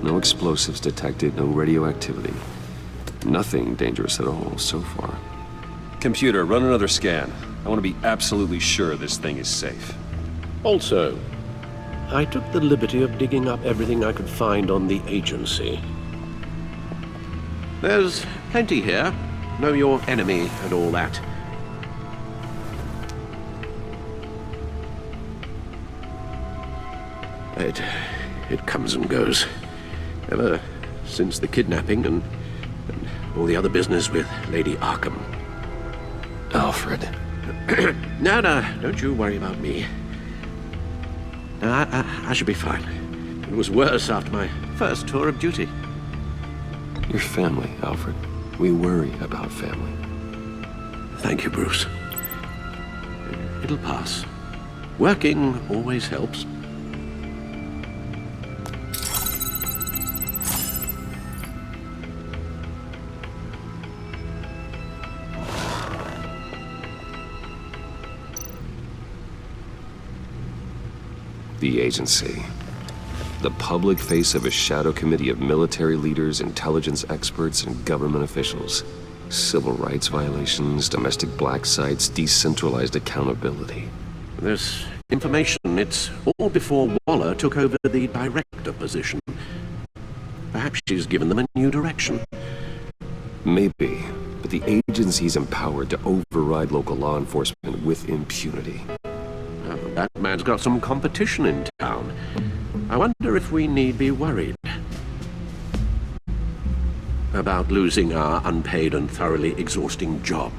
No explosives detected, no radioactivity. Nothing dangerous at all so far. Computer, run another scan. I want to be absolutely sure this thing is safe. Also, I took the liberty of digging up everything I could find on the agency. There's plenty here. Know your enemy and all that. It comes and goes. Ever since the kidnapping and all the other business with Lady Arkham. Alfred. No, don't you worry about me. I should be fine. It was worse after my first tour of duty. Your family, Alfred. We worry about family. Thank you, Bruce. It'll pass. Working always helps. The agency. The public face of a shadow committee of military leaders, intelligence experts, and government officials. Civil rights violations, domestic black sites, decentralized accountability. This information, it's all before Waller took over the director position. Perhaps she's given them a new direction. Maybe, but the agency's empowered to override local law enforcement with impunity. That man's got some competition in town. I wonder if we need be worried about losing our unpaid and thoroughly exhausting job,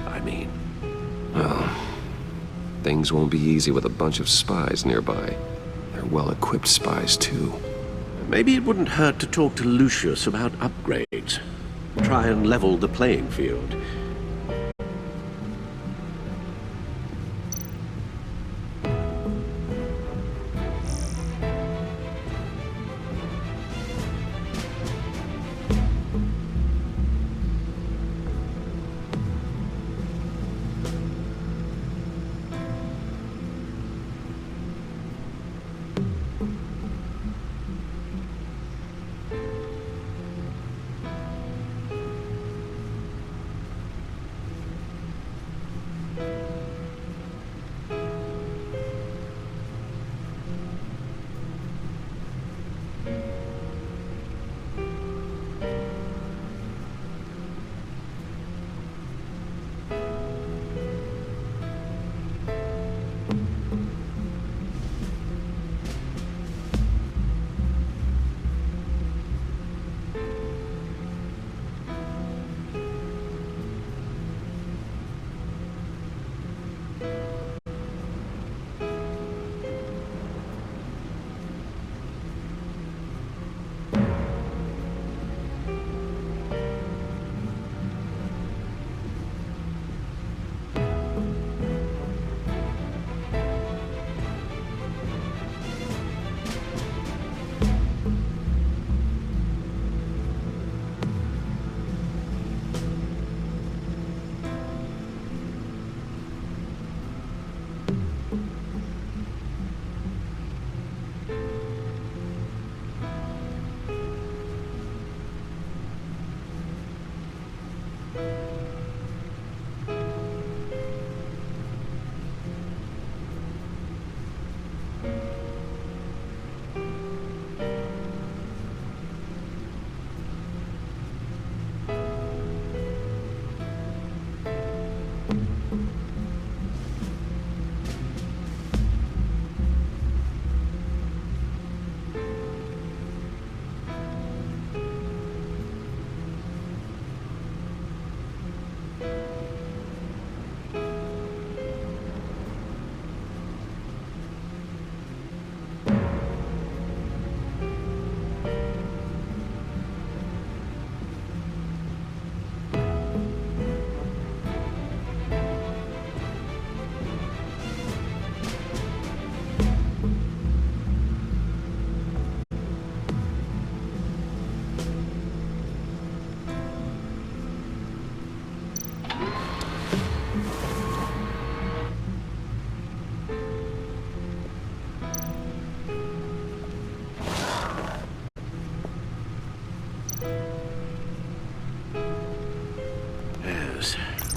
I mean. Well, things won't be easy with a bunch of spies nearby. They're well-equipped spies, too. Maybe it wouldn't hurt to talk to Lucius about upgrades. Try and level the playing field.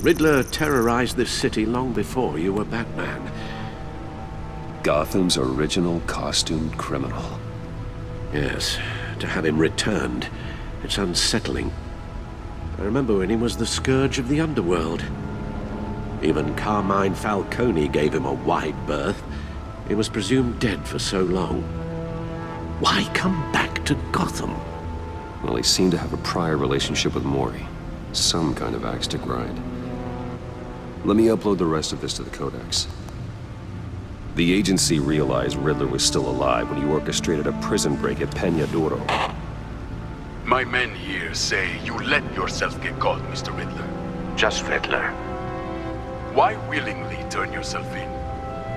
Riddler terrorized this city long before you were Batman. Gotham's original costumed criminal. Yes, to have him returned, it's unsettling. I remember when he was the scourge of the underworld. Even Carmine Falcone gave him a wide berth. He was presumed dead for so long. Why come back to Gotham? Well, he seemed to have a prior relationship with Mori. Some kind of axe to grind. Let me upload the rest of this to the Codex. The agency realized Riddler was still alive when he orchestrated a prison break at Peña Duro. My men here say you let yourself get caught, Mr. Riddler. Just Riddler. Why willingly turn yourself in?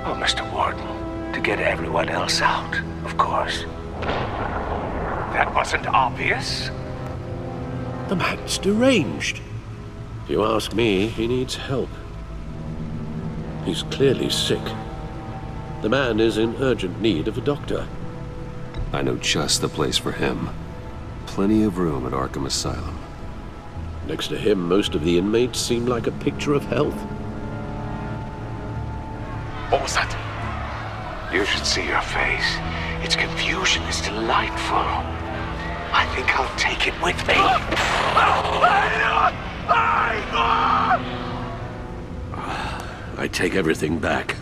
Oh, Mr. Warden, to get everyone else out, of course. That wasn't obvious. The man's deranged. If you ask me, he needs help. He's clearly sick. The man is in urgent need of a doctor. I know just the place for him. Plenty of room at Arkham Asylum. Next to him, most of the inmates seem like a picture of health. What was that? You should see your face. Its confusion is delightful. I think I'll take it with me. I take everything back.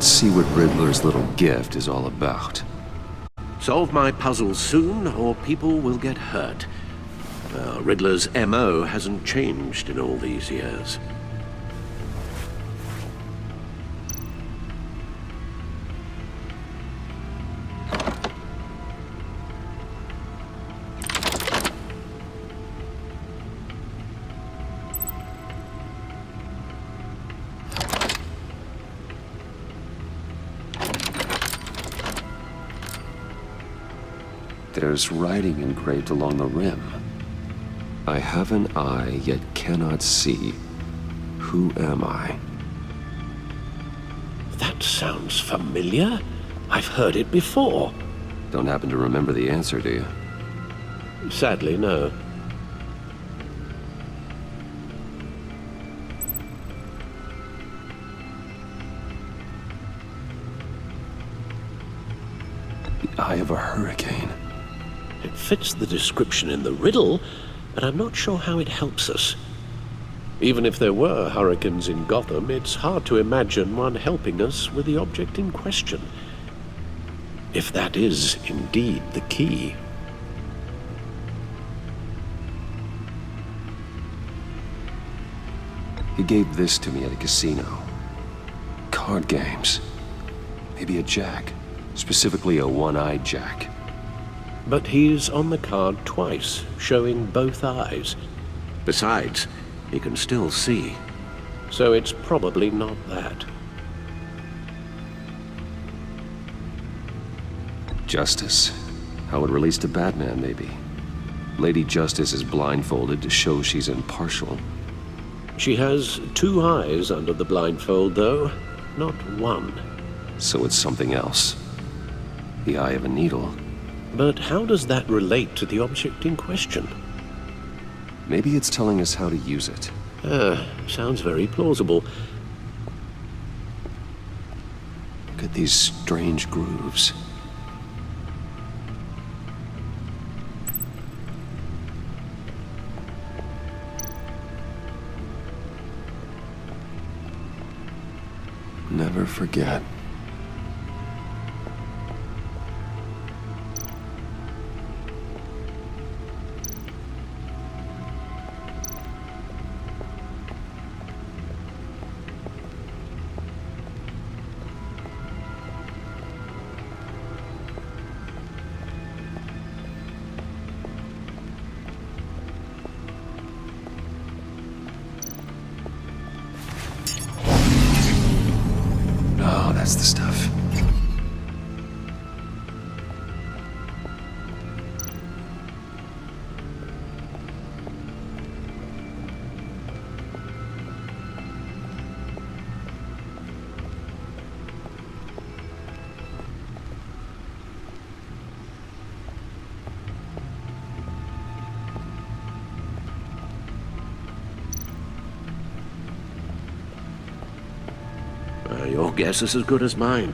Let's see what Riddler's little gift is all about. Solve my puzzles soon, or people will get hurt. Riddler's MO hasn't changed in all these years. There's writing engraved along the rim. I have an eye, yet cannot see. Who am I? That sounds familiar. I've heard it before. Don't happen to remember the answer, do you? Sadly, no. The eye of a hurricane. It fits the description in the riddle, but I'm not sure how it helps us. Even if there were hurricanes in Gotham, it's hard to imagine one helping us with the object in question. If that is indeed the key. He gave this to me at a casino. Card games. Maybe a jack. Specifically a one-eyed jack. But he's on the card twice, showing both eyes. Besides, he can still see. So it's probably not that. Justice. How it relates to Batman, maybe. Lady Justice is blindfolded to show she's impartial. She has two eyes under the blindfold, though, not one. So it's something else. The eye of a needle. But how does that relate to the object in question? Maybe it's telling us how to use it. Sounds very plausible. Look at these strange grooves. Never forget. That's the stuff. Your guess is as good as mine.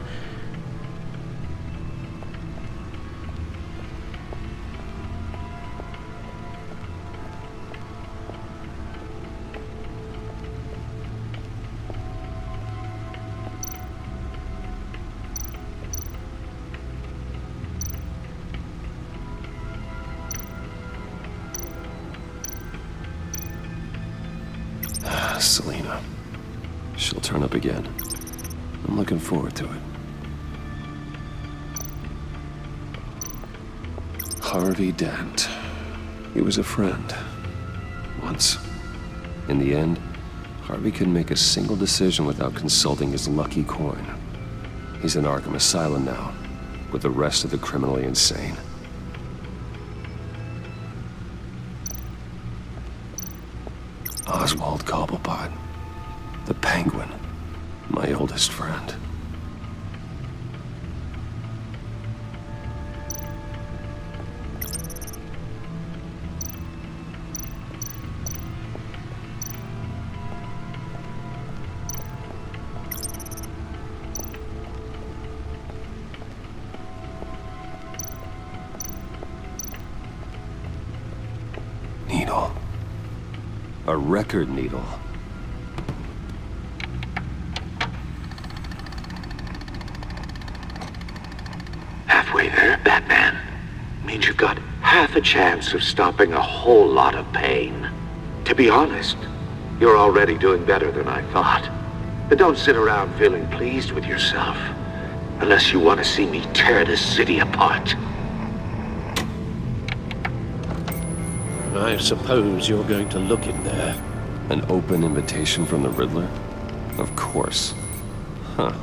Selina. She'll turn up again. I'm looking forward to it. Harvey Dent. He was a friend. Once. In the end, Harvey couldn't make a single decision without consulting his lucky coin. He's in Arkham Asylum now, with the rest of the criminally insane. Oswald Cobblepot. The Penguin. My oldest friend. Needle. A record needle. means you've got half a chance of stopping a whole lot of pain. To be honest, you're already doing better than I thought. But don't sit around feeling pleased with yourself, unless you want to see me tear this city apart. I suppose you're going to look in there. An open invitation from the Riddler? Of course. Huh.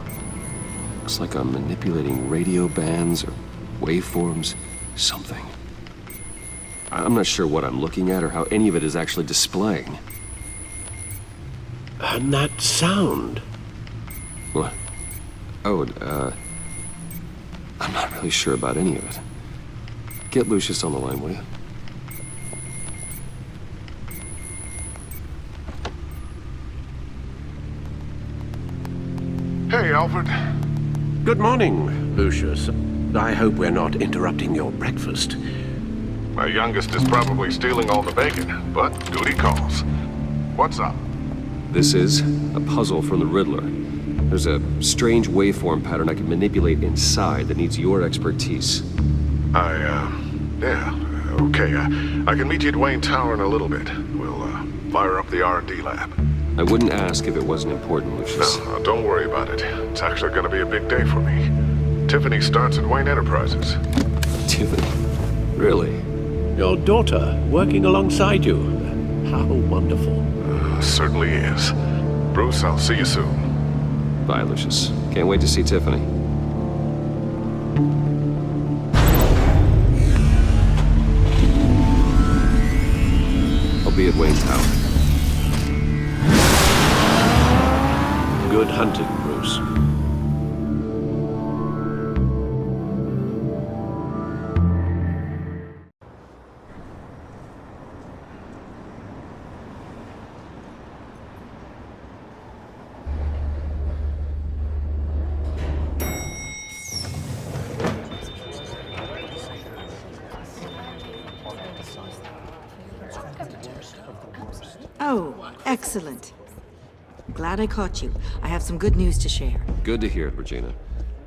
Looks like I'm manipulating radio bands or waveforms, something. I'm not sure what I'm looking at or how any of it is actually displaying. And that sound. What? Oh, I'm not really sure about any of it. Get Lucius on the line, will you? Hey, Alfred. Good morning, Lucius. I hope we're not interrupting your breakfast. My youngest is probably stealing all the bacon, but duty calls. What's up? This is a puzzle from the Riddler. There's a strange waveform pattern I can manipulate inside that needs your expertise. Yeah, okay. I can meet you at Wayne Tower in a little bit. We'll, fire up the R&D lab. I wouldn't ask if it wasn't important, Lucius. No, don't worry about it. It's actually gonna be a big day for me. Tiffany starts at Wayne Enterprises. Tiffany? Really? Your daughter working alongside you. How wonderful. Certainly is. Bruce, I'll see you soon. Bye, Lucius. Can't wait to see Tiffany. I'll be at Wayne Tower. Good hunting, Bruce. Oh, excellent. Glad I caught you. I have some good news to share. Good to hear it, Regina.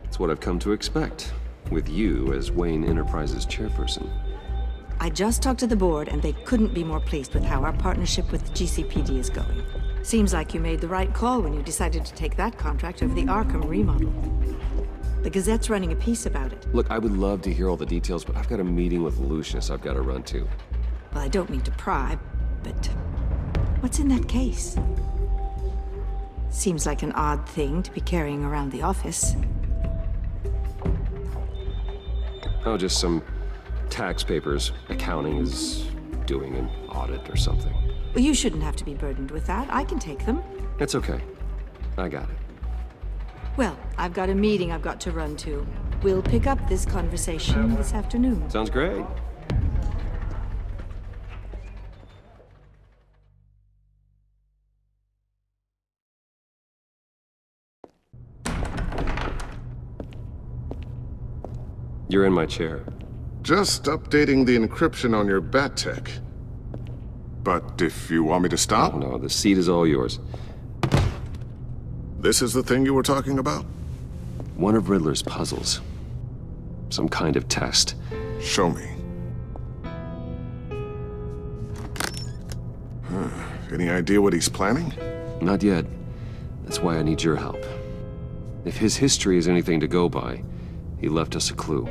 It's what I've come to expect, with you as Wayne Enterprises chairperson. I just talked to the board, and they couldn't be more pleased with how our partnership with GCPD is going. Seems like you made the right call when you decided to take that contract over the Arkham remodel. The Gazette's running a piece about it. Look, I would love to hear all the details, but I've got a meeting with Lucius I've got to run to. Well, I don't mean to pry, but what's in that case? Seems like an odd thing to be carrying around the office. Oh, just some tax papers. Accounting is doing an audit or something. Well, you shouldn't have to be burdened with that. I can take them. It's okay. I got it. Well, I've got a meeting I've got to run to. We'll pick up this conversation this afternoon. Sounds great. You're in my chair. Just updating the encryption on your Bat-Tech. But if you want me to stop, No, the seat is all yours. this is the thing you were talking about? One of Riddler's puzzles. Some kind of test. Show me. Any idea what he's planning? Not yet. That's why I need your help. If his history is anything to go by, he left us a clue.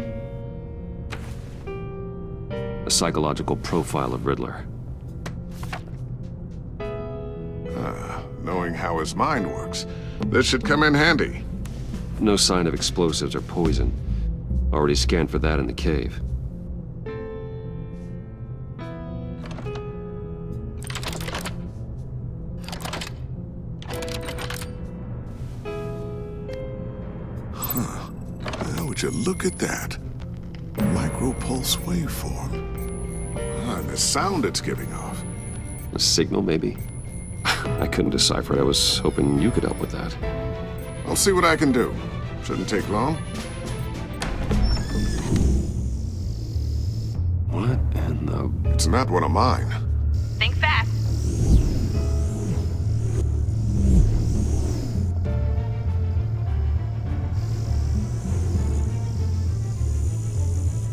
A psychological profile of Riddler. Knowing how his mind works, this should come in handy. No sign of explosives or poison. Already scanned for that in the cave. Would you look at that? Micropulse waveform. And the sound it's giving off. A signal, maybe? I couldn't decipher it. I was hoping you could help with that. I'll see what I can do. Shouldn't take long. What in the... It's not one of mine. Think fast.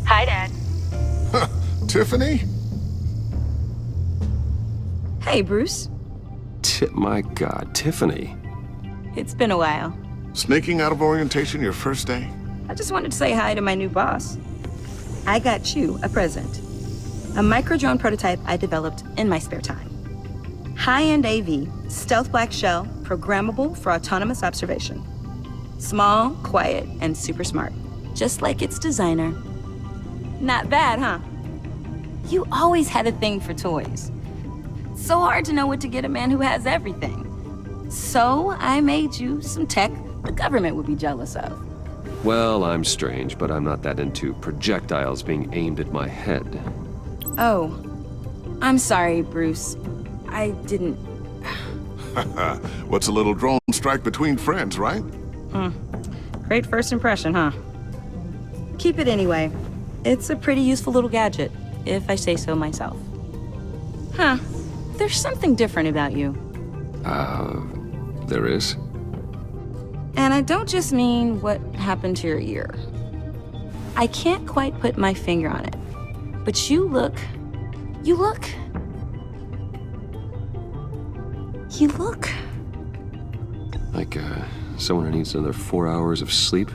Hi, Dad. Tiffany? Hey, Bruce. My God, Tiffany. It's been a while. Sneaking out of orientation your first day? I just wanted to say hi to my new boss. I got you a present. A micro-drone prototype I developed in my spare time. High-end AV, stealth black shell, programmable for autonomous observation. Small, quiet, and super smart. Just like its designer. Not bad, huh? You always had a thing for toys. So hard to know what to get a man who has everything. So I made you some tech the government would be jealous of. Well, I'm strange, but I'm not that into projectiles being aimed at my head. Oh, I'm sorry, Bruce. I didn't... What's a little drone strike between friends, right? Great first impression, huh? Keep it anyway. It's a pretty useful little gadget, if I say so myself. Huh. There's something different about you. There is? And I don't just mean what happened to your ear. I can't quite put my finger on it. But you look... Like, someone who needs another 4 hours of sleep?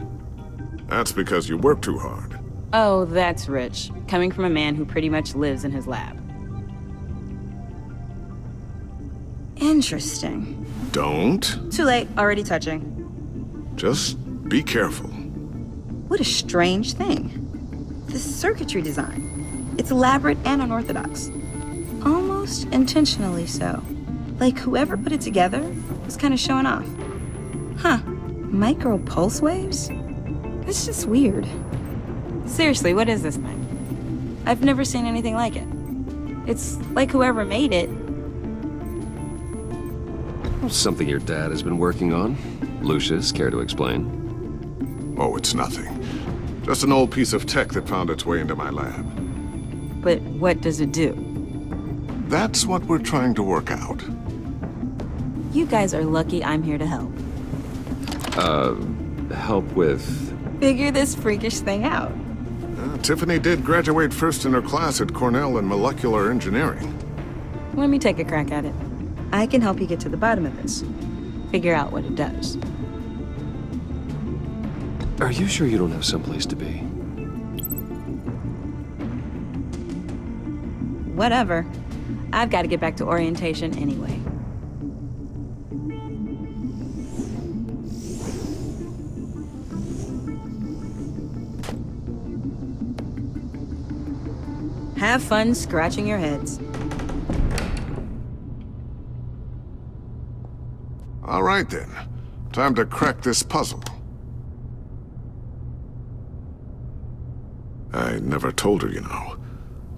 That's because you work too hard. Oh, that's rich. Coming from a man who pretty much lives in his lab. Interesting. Don't. Too late, already touching. Just be careful. What a strange thing. The circuitry design. It's elaborate and unorthodox. Almost intentionally so. Like whoever put it together was kind of showing off. Huh. Micro pulse waves? That's just weird. Seriously, what is this thing? I've never seen anything like it. It's like whoever made it. Something your dad has been working on. Lucius, care to explain? Oh, it's nothing. Just an old piece of tech that found its way into my lab. But what does it do? That's what we're trying to work out. You guys are lucky I'm here to help. Help with... Figure this freakish thing out. Tiffany did graduate first in her class at Cornell in molecular engineering. Let me take a crack at it. I can help you get to the bottom of this. Figure out what it does. Are you sure you don't have someplace to be? Whatever. I've got to get back to orientation anyway. Have fun scratching your heads. All right then. Time to crack this puzzle. I never told her, you know.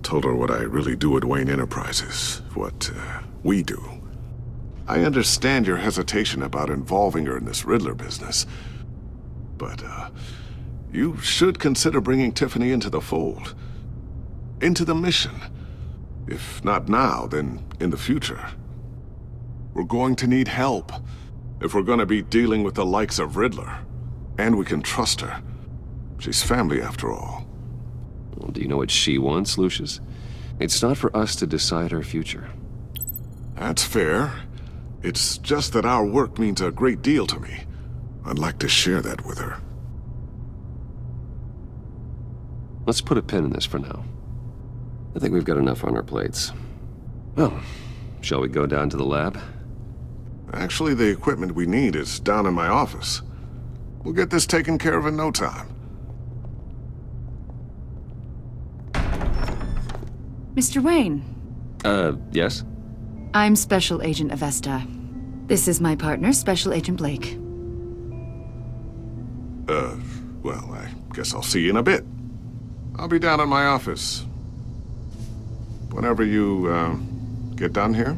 Told her what I really do at Wayne Enterprises. What, we do. I understand your hesitation about involving her in this Riddler business. But, you should consider bringing Tiffany into the fold. Into the mission. If not now, then in the future. We're going to need help if we're going to be dealing with the likes of Riddler. And we can trust her. She's family after all. Well, do you know what she wants, Lucius? It's not for us to decide her future. That's fair. It's just that our work means a great deal to me. I'd like to share that with her. Let's put a pin in this for now. I think we've got enough on our plates. Well, shall we go down to the lab? Actually, the equipment we need is down in my office. We'll get this taken care of in no time. Mr. Wayne. Yes? I'm Special Agent Avesta. This is my partner, Special Agent Blake. Well, I guess I'll see you in a bit. I'll be down in my office. Whenever you, get done here?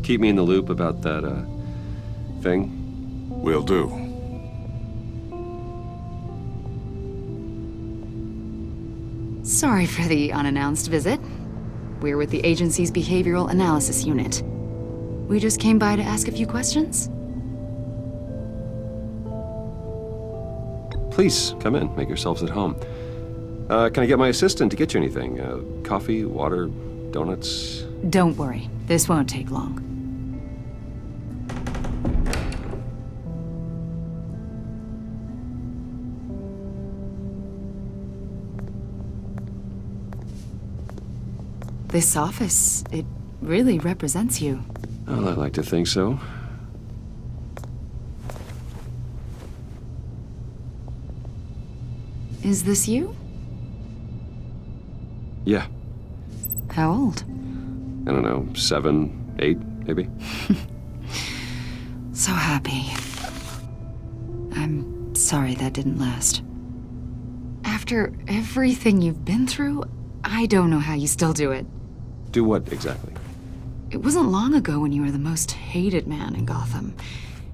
Keep me in the loop about that, thing. Will do. Sorry for the unannounced visit. We're with the agency's Behavioral Analysis Unit. We just came by to ask a few questions. Please, come in. Make yourselves at home. Can I get my assistant to get you anything? Coffee, water, donuts? Don't worry, this won't take long. This office, it really represents you. Well, I like to think so. Is this you? Yeah. How old? I don't know, 7, 8, maybe? So happy. I'm sorry that didn't last. After everything you've been through, I don't know how you still do it. Do what exactly? It wasn't long ago when you were the most hated man in Gotham,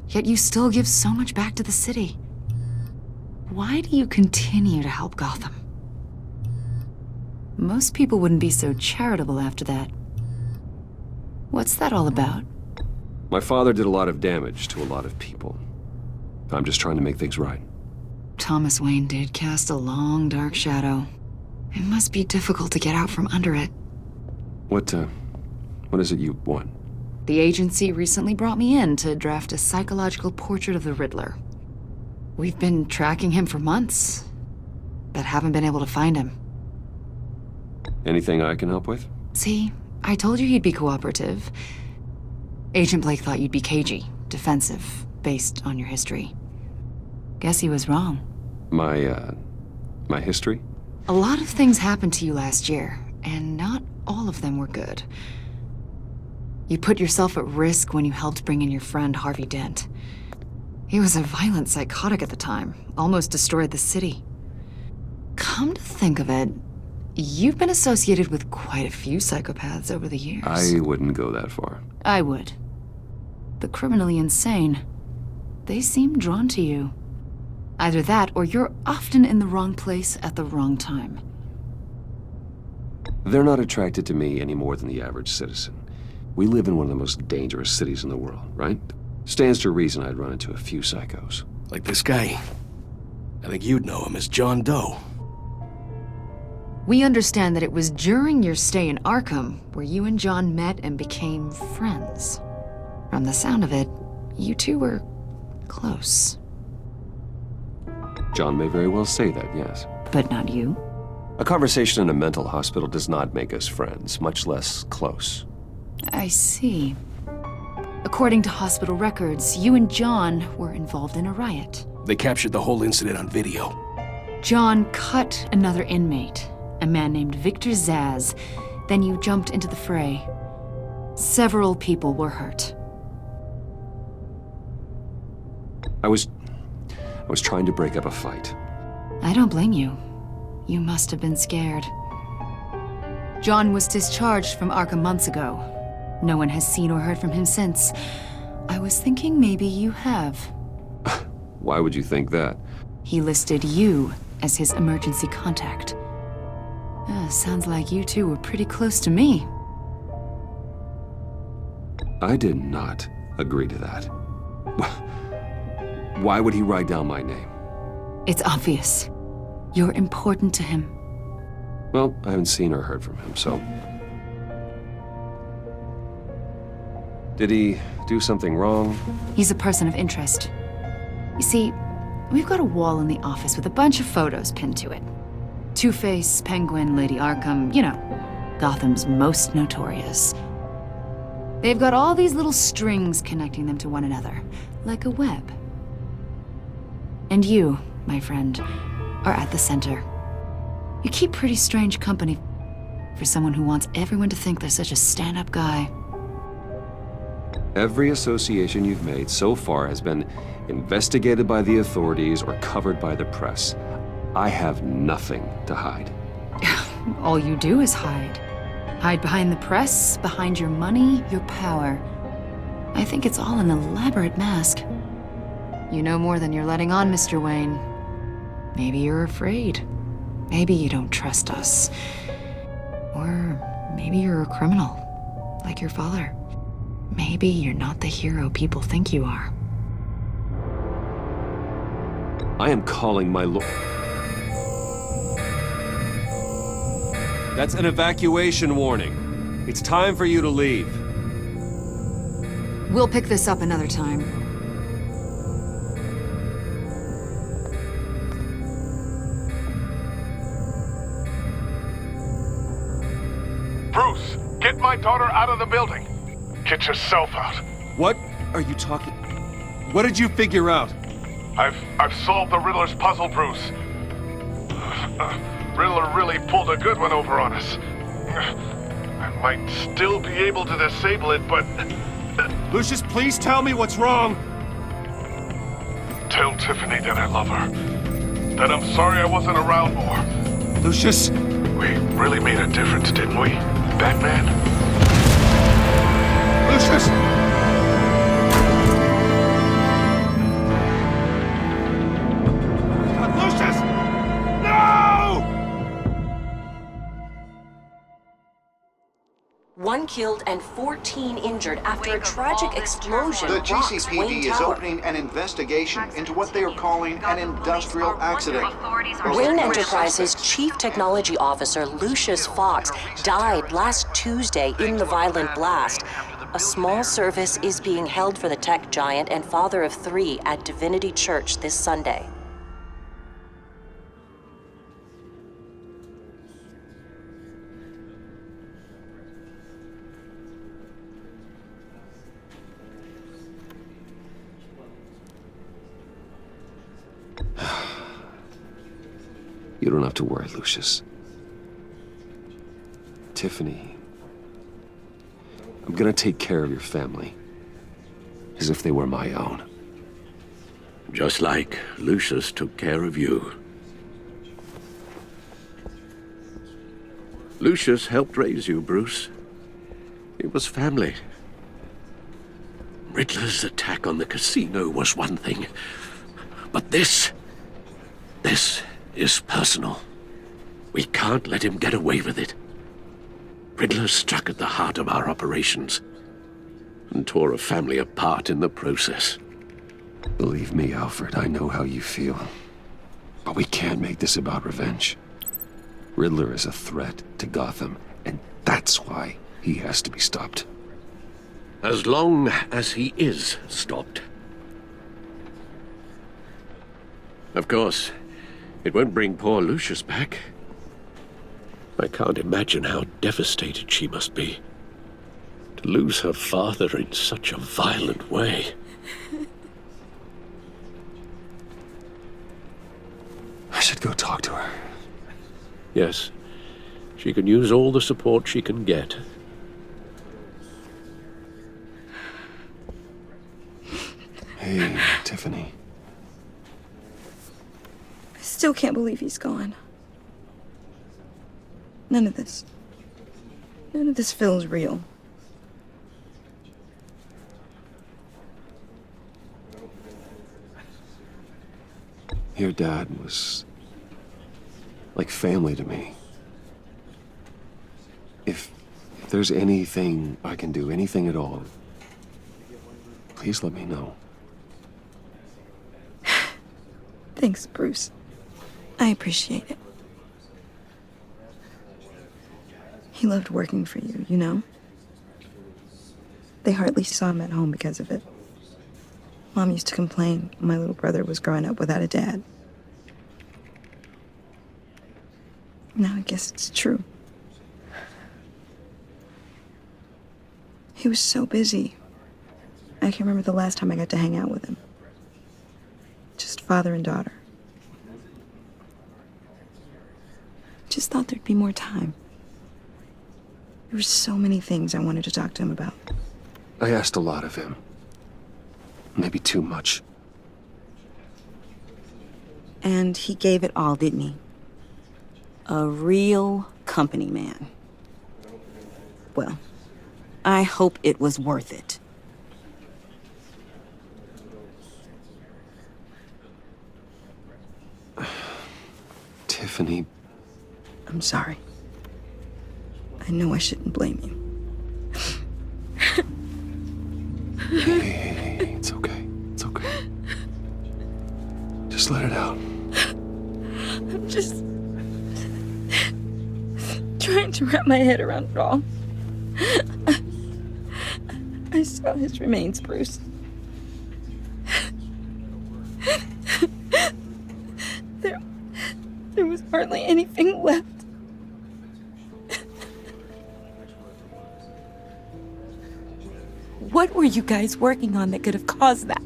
yet you still give so much back to the city. Why do you continue to help Gotham? Most people wouldn't be so charitable after that. What's that all about? My father did a lot of damage to a lot of people. I'm just trying to make things right. Thomas Wayne did cast a long, dark shadow. It must be difficult to get out from under it. What is it you want? The agency recently brought me in to draft a psychological portrait of the Riddler. We've been tracking him for months, but haven't been able to find him. Anything I can help with? See, I told you he'd be cooperative. Agent Blake thought you'd be cagey, defensive, based on your history. Guess he was wrong. My history? A lot of things happened to you last year, and not all of them were good. You put yourself at risk when you helped bring in your friend Harvey Dent. He was a violent psychotic at the time, almost destroyed the city. Come to think of it, you've been associated with quite a few psychopaths over the years. I wouldn't go that far. I would. The criminally insane, they seem drawn to you. Either that, or you're often in the wrong place at the wrong time. They're not attracted to me any more than the average citizen. We live in one of the most dangerous cities in the world, right? Stands to reason I'd run into a few psychos. Like this guy. I think you'd know him as John Doe. We understand that it was during your stay in Arkham where you and John met and became friends. From the sound of it, you two were close. John may very well say that, yes. But not you. A conversation in a mental hospital does not make us friends, much less close. I see. According to hospital records, you and John were involved in a riot. They captured the whole incident on video. John cut another inmate, a man named Victor Zsasz. Then you jumped into the fray. Several people were hurt. I was trying to break up a fight. I don't blame you. You must have been scared. John was discharged from Arkham months ago. No one has seen or heard from him since. I was thinking maybe you have. Why would you think that? He listed you as his emergency contact. Sounds like you two were pretty close to me. I did not agree to that. Why would he write down my name? It's obvious. You're important to him. Well, I haven't seen or heard from him, so... Did he do something wrong? He's a person of interest. You see, we've got a wall in the office with a bunch of photos pinned to it. Two-Face, Penguin, Lady Arkham, you know, Gotham's most notorious. They've got all these little strings connecting them to one another, like a web. And you, my friend, are at the center. You keep pretty strange company for someone who wants everyone to think they're such a stand-up guy. Every association you've made so far has been investigated by the authorities or covered by the press. I have nothing to hide. All you do is hide. Hide behind the press, behind your money, your power. I think it's all an elaborate mask. You know more than you're letting on, Mr. Wayne. Maybe you're afraid. Maybe you don't trust us. Or maybe you're a criminal, like your father. Maybe you're not the hero people think you are. I am calling my That's an evacuation warning. It's time for you to leave. We'll pick this up another time. Bruce, get my daughter out of the building. Get yourself out. What are you talking... What did you figure out? I've solved the Riddler's puzzle, Bruce. Riddler really pulled a good one over on us. I might still be able to disable it, but... Lucius, please tell me what's wrong! Tell Tiffany that I love her. That I'm sorry I wasn't around more. Lucius! We really made a difference, didn't we, Batman? Lucius! Lucius! No! One killed and 14 injured after a tragic explosion The rocks GCPD Wayne is Tower. opening an investigation into what they are calling an industrial accident. Wayne Enterprises' Chief Technology Officer Lucius Fox died last Tuesday in the violent blast. A small service is being held for the tech giant and father of 3 at Divinity Church this Sunday. You don't have to worry, Lucius. Tiffany, I'm gonna take care of your family. As if they were my own. Just like Lucius took care of you. Lucius helped raise you, Bruce. It was family. Riddler's attack on the casino was one thing. But this is personal. We can't let him get away with it. Riddler struck at the heart of our operations and tore a family apart in the process. Believe me, Alfred, I know how you feel. But we can't make this about revenge. Riddler is a threat to Gotham, and that's why he has to be stopped. As long as he is stopped. Of course, it won't bring poor Lucius back. I can't imagine how devastated she must be. To lose her father in such a violent way. I should go talk to her. Yes, she can use all the support she can get. Hey, Tiffany. I still can't believe he's gone. None of this feels real. Your dad was like family to me. If there's anything I can do, anything at all, please let me know. Thanks, Bruce. I appreciate it. He loved working for you, you know? They hardly saw him at home because of it. Mom used to complain my little brother was growing up without a dad. Now I guess it's true. He was so busy. I can't remember the last time I got to hang out with him. Just father and daughter. Just thought there'd be more time. There were so many things I wanted to talk to him about. I asked a lot of him. Maybe too much. And he gave it all, didn't he? A real company man. Well, I hope it was worth it. Tiffany. I'm sorry. I know I shouldn't blame you. Hey, it's okay. It's okay. Just let it out. I'm just trying to wrap my head around it all. I saw his remains, Bruce. There was hardly anything left. What were you guys working on that could have caused that?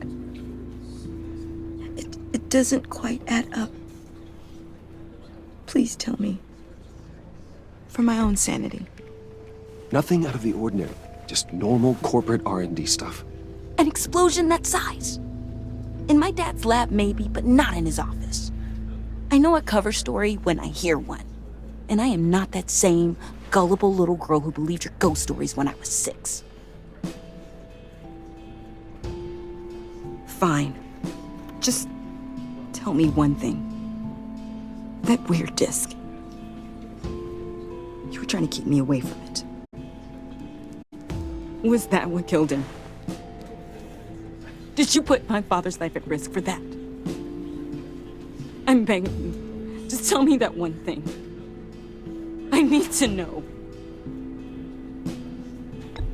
It doesn't quite add up. Please tell me. For my own sanity. Nothing out of the ordinary. Just normal corporate R&D stuff. An explosion that size. In my dad's lab, maybe, but not in his office. I know a cover story when I hear one. And I am not that same gullible little girl who believed your ghost stories when I was 6. Fine. Just tell me one thing. That weird disc. You were trying to keep me away from it. Was that what killed him? Did you put my father's life at risk for that? I'm begging you. Just tell me that one thing. I need to know.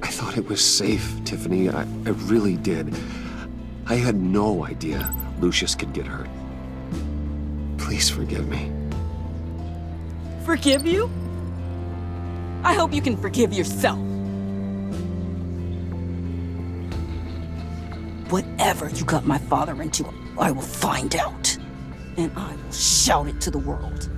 I thought it was safe, Tiffany. I really did. I had no idea Lucius could get hurt. Please forgive me. Forgive you? I hope you can forgive yourself. Whatever you got my father into, I will find out. And I will shout it to the world.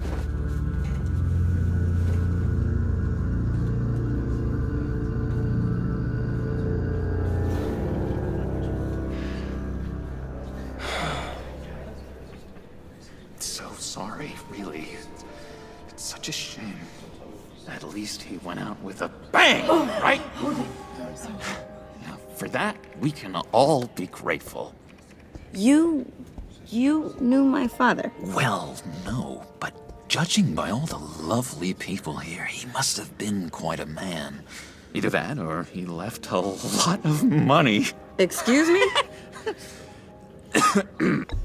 So sorry, really. It's such a shame. At least he went out with a bang, right? Now, for that, we can all be grateful. You knew my father? Well, no, but judging by all the lovely people here, he must have been quite a man. Either that, or he left a lot of money. Excuse me?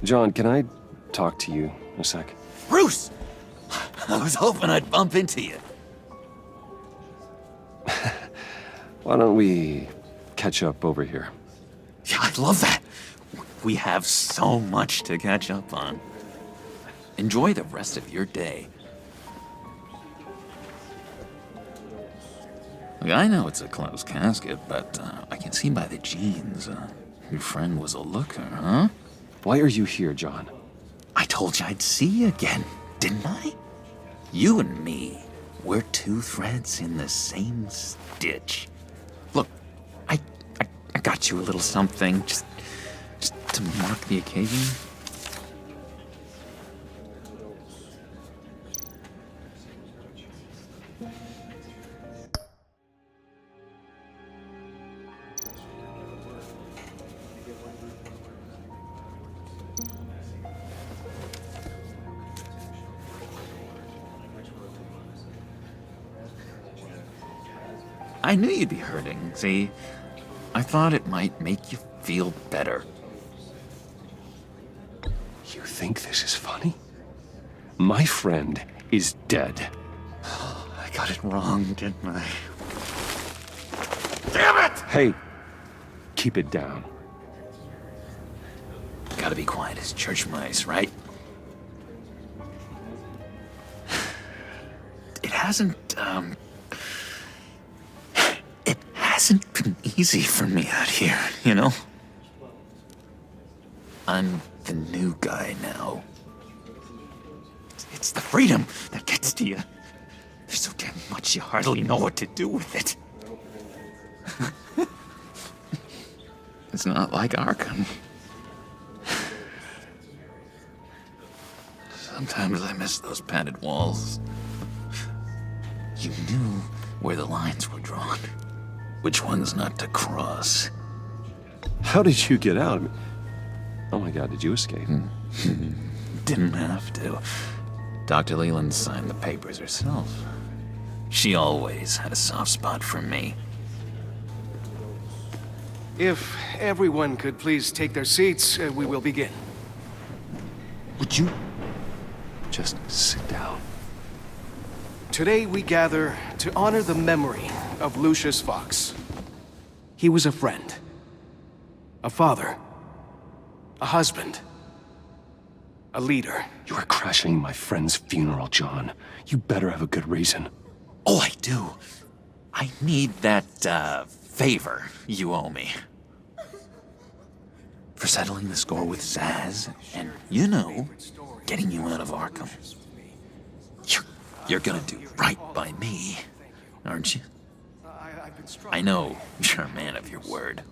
John, can I talk to you a sec? Bruce! I was hoping I'd bump into you. Why don't we catch up over here? Yeah, I'd love that. We have so much to catch up on. Enjoy the rest of your day. Look, I know it's a closed casket, but I can see by the jeans, your friend was a looker, huh? Why are you here, John? I told you I'd see you again, didn't I? You and me, we're two threads in the same stitch. Look, I got you a little something, just to mark the occasion. I knew you'd be hurting, see? I thought it might make you feel better. You think this is funny? My friend is dead. I got it wrong, didn't I? Damn it! Hey, keep it down. Gotta be quiet as church mice, right? It hasn't been easy for me out here, you know? I'm the new guy now. It's the freedom that gets to you. There's so damn much you hardly know what to do with it. It's not like Arkham. Sometimes I miss those padded walls. You knew where the lines were drawn. Which ones not to cross. How did you get out? Oh my God, did you escape? Didn't have to. Dr. Leland signed the papers herself. She always had a soft spot for me. If everyone could please take their seats, we will begin. Would you just sit down? Today we gather to honor the memory of Lucius Fox. He was a friend, a father, a husband, a leader. You are crashing my friend's funeral, John. You better have a good reason. Oh, I do. I need that, favor you owe me. For settling the score with Zsasz, and, you know, getting you out of Arkham. You're gonna do right by me, aren't you? I know you're a man of your word.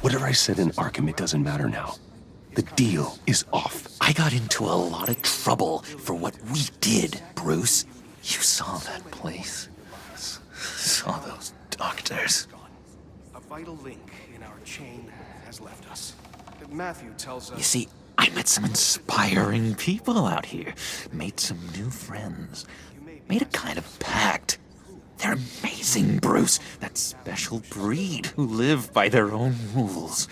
Whatever I said in Arkham, it doesn't matter now. The deal is off. I got into a lot of trouble for what we did, Bruce. You saw that place. Saw those doctors. A vital link in our chain has left us. Matthew tells us... You see, I met some inspiring people out here. Made some new friends. Made a kind of pact. They're amazing, Bruce. That special breed who live by their own rules.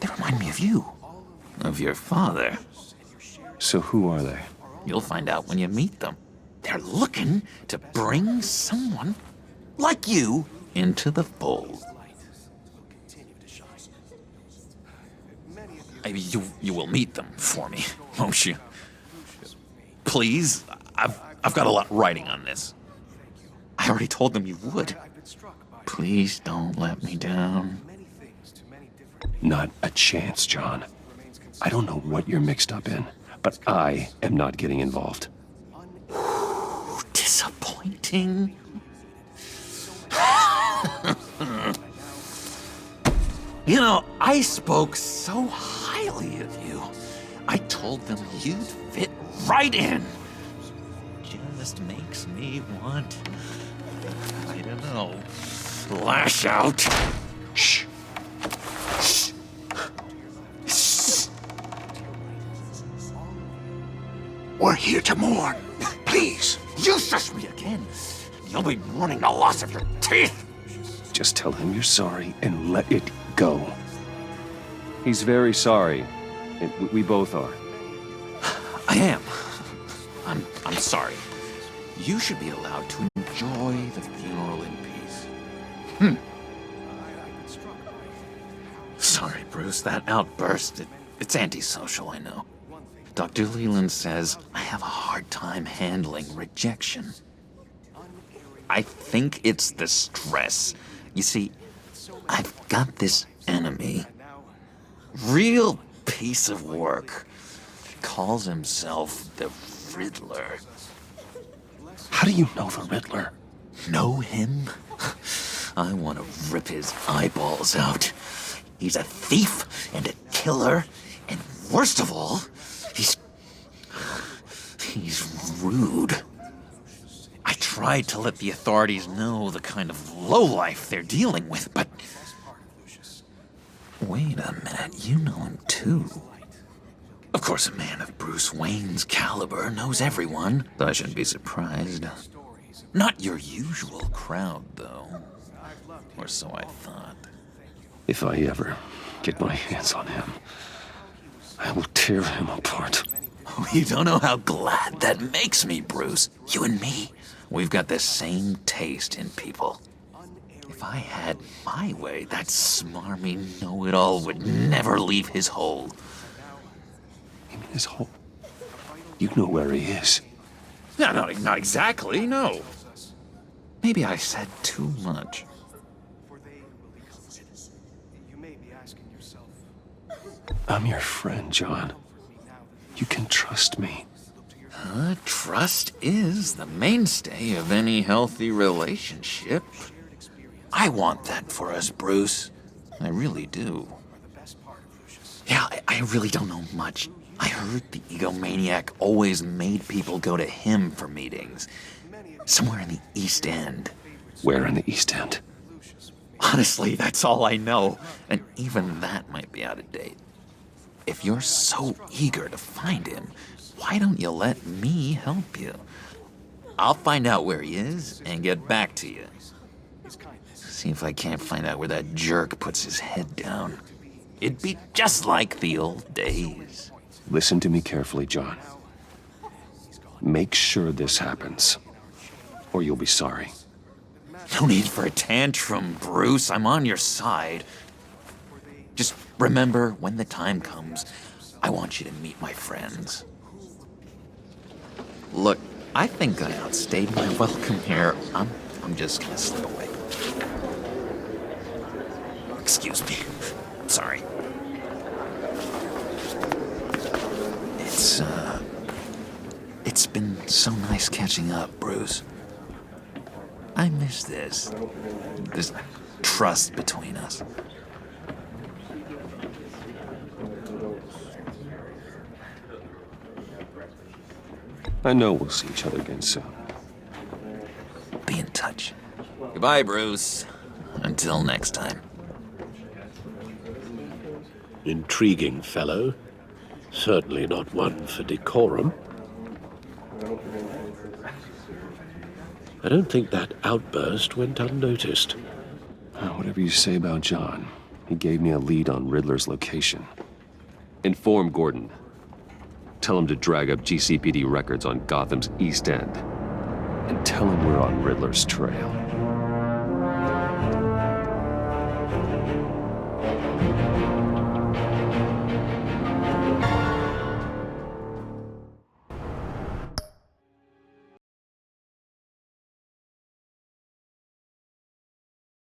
They remind me of you. Of your father. So who are they? You'll find out when you meet them. They're looking to bring someone like you into the fold. You will meet them for me, won't you? Please, I've got a lot riding on this. I already told them you would. Please don't let me down. Not a chance, John. I don't know what you're mixed up in, but I am not getting involved. Disappointing. You know, I spoke so highly of you. I told them you'd fit right in. Just makes me want, I don't know, lash out. Shh. Shh. Shh. We're here to mourn. Please, you shush me again. You'll be mourning the loss of your teeth. Just tell him you're sorry and let it go. He's very sorry. And we both are. I am. I'm sorry. You should be allowed to enjoy the funeral in peace. Sorry, Bruce, that outburst, it's antisocial, I know. Dr. Leland says I have a hard time handling rejection. I think it's the stress. You see, I've got this enemy. Real piece of work. Calls himself the Riddler. How do you know the Riddler? Know him? I want to rip his eyeballs out. He's a thief and a killer, and worst of all, he's rude. I tried to let the authorities know the kind of lowlife they're dealing with, but... Wait a minute, you know him too. Of course, a man of Bruce Wayne's caliber knows everyone, so I shouldn't be surprised. Not your usual crowd, though. Or so I thought. If I ever get my hands on him, I will tear him apart. Oh, you don't know how glad that makes me, Bruce. You and me, we've got the same taste in people. If I had my way, that smarmy know-it-all would never leave his hole. You mean his hole? You know where he is. No, not exactly, no. Maybe I said too much. I'm your friend, John. You can trust me. Trust is the mainstay of any healthy relationship. I want that for us, Bruce. I really do. Yeah, I really don't know much. I heard the egomaniac always made people go to him for meetings. Somewhere in the East End. Where in the East End? Honestly, that's all I know. And even that might be out of date. If you're so eager to find him, why don't you let me help you? I'll find out where he is and get back to you. See if I can't find out where that jerk puts his head down. It'd be just like the old days. Listen to me carefully, John. Make sure this happens, or you'll be sorry. No need for a tantrum, Bruce. I'm on your side. Just remember, when the time comes, I want you to meet my friends. Look, I think I outstayed my welcome here. I'm just gonna slip away. Excuse me. I'm sorry. It's been so nice catching up, Bruce. I miss this trust between us. I know we'll see each other again soon. Be in touch. Goodbye, Bruce. Until next time. Intriguing fellow. Certainly not one for decorum. I don't think that outburst went unnoticed. Whatever you say about John, he gave me a lead on Riddler's location. Inform Gordon. Tell him to drag up GCPD records on Gotham's East End. And tell him we're on Riddler's trail.